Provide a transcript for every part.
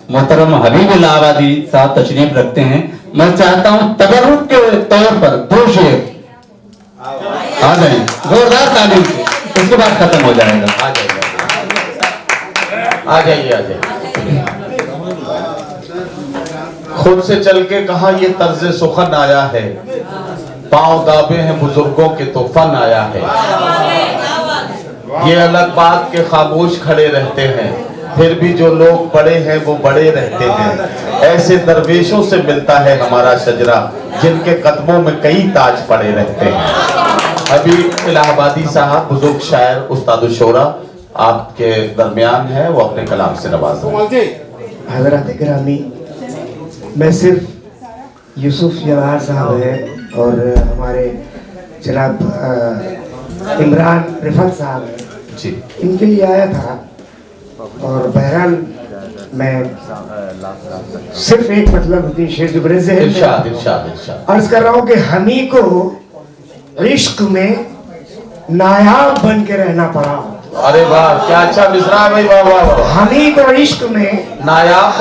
मोहतरम हबीब इलाहाबादी साहब तशरीफ रखते हैं। मैं चाहता हूं तबर्रुक के तौर पर 2 शेर आ जाए, जोरदार तालीम से, उसके बाद खत्म हो जाएगा। आ जाइए। खुद से चल के कहा ये तर्ज सुखन आया है, पांव दाबे हैं बुजुर्गों के तो फन आया है। ये अलग बात के खामोश खड़े रहते हैं, फिर भी जो लोग बड़े हैं वो बड़े रहते हैं। ऐसे दरवेशों से मिलता है हमारा शजरा, जिनके कदमों में कई ताज पड़े रहते हैं। अभी इलाहाबादी साहब बुजुर्ग शायर उस्ताद शोरा आपके दरमियान है, वो अपने कलाम से नवाजें। हज़रात गिरामी, मैं सिर्फ यूसुफ जवाहर साहब हैं और हमारे जनाब इमरान रिफत साहब हैं जी, इनके लिए आया था। और बहरहाल मैं सिर्फ एक मतलब अपनी शेर जुबरे से इरशाद इरशाद इरशाद अर्ज कर रहा हूँ कि हमी को इश्क में नायाब बन के रहना पड़ा। अरे वाह, क्या अच्छा मिसरा भाई, वाह वाह वाह। हमी को इश्क में नायाब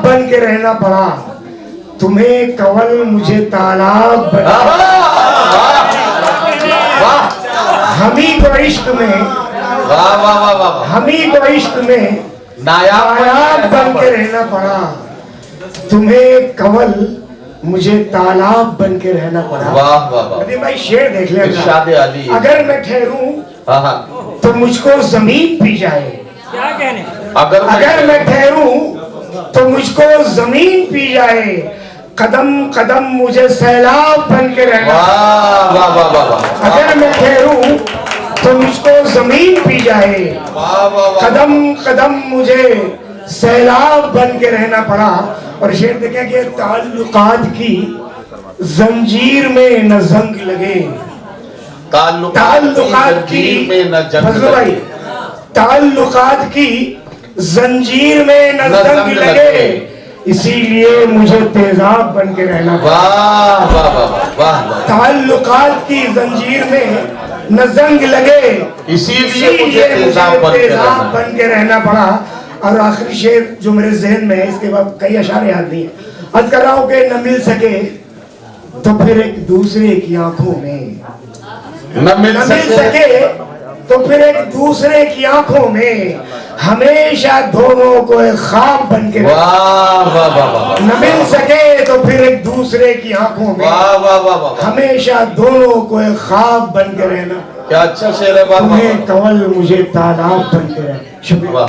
बन के रहना पड़ा, तुम्हें कवल मुझे तालाब हमी को इश्क में वाह वाह वाह वाह, हमी को इश्क में नायाब बन के रहना पड़ा, तुम्हें कवल मुझे तालाब बन के रहना पड़ा। वाह वाह वाह। अरे भाई शेर देख ले, इरशाद अली। अगर मैं ठहरूं तो मुझको जमीन पी जाए, क्या कहने, अगर मैं ठहरूं तो मुझको जमीन पी जाए, कदम कदम मुझे सैलाब बन के रहना। वाह वाह वाह वाह। अगर मैं ठहरूं तो मुझको जमीन पी जाए, कदम कदम मुझे सैलाब बन के रहना पड़ा। और शेर देखें कि ताल्लुकात की जंजीर में न जंग लगे, ताल्लुकात की फजल भाई, ताल्लुकात की जंजीर में न जंग लगे, इसीलिए मुझे तेजाब बन के रहना। वाह वाह वाह वाह। ताल्लुकात की जंजीर में न जंग लगे, इसीलिए मुझे तेजाब बन के रहना पड़ा। और आखिरी शेर जो मेरे जहन में है, इसके बाद कई अशारे याद नहीं है, अर्ज कर रहा हूं कि न मिल सके तो फिर एक दूसरे की आंखों में, न मिल सके तो फिर एक दूसरे की आंखों में, हमेशा दोनों को एक ख्वाब बन के। वाह वाह वाह। न मिल सके तो फिर एक दूसरे की आंखों में, वाह वाह वाह। हमेशा दोनों को एक ख्वाब बन के रहना। क्या अच्छा शेर है, वाह तुम्हें कवल मुझे तालाब बन के रहना। शुक्रिया।